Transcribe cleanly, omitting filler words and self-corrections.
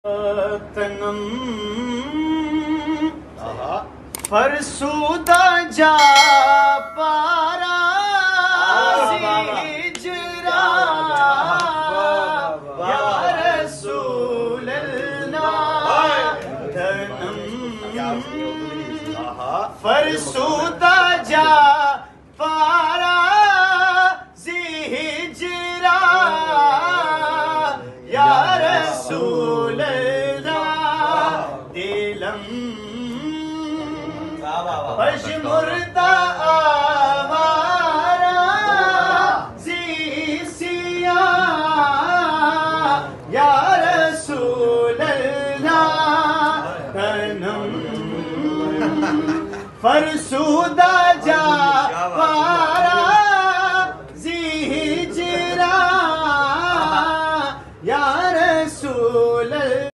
تنم فرسودہ جا پارا ہجرا یا رسول اللہ تنم فرسودہ جا پارا ہجرا یا رسول اللہ دلم پشمردہ آوارا سیاہ یا رسول اللہ تنم فرسودہ جا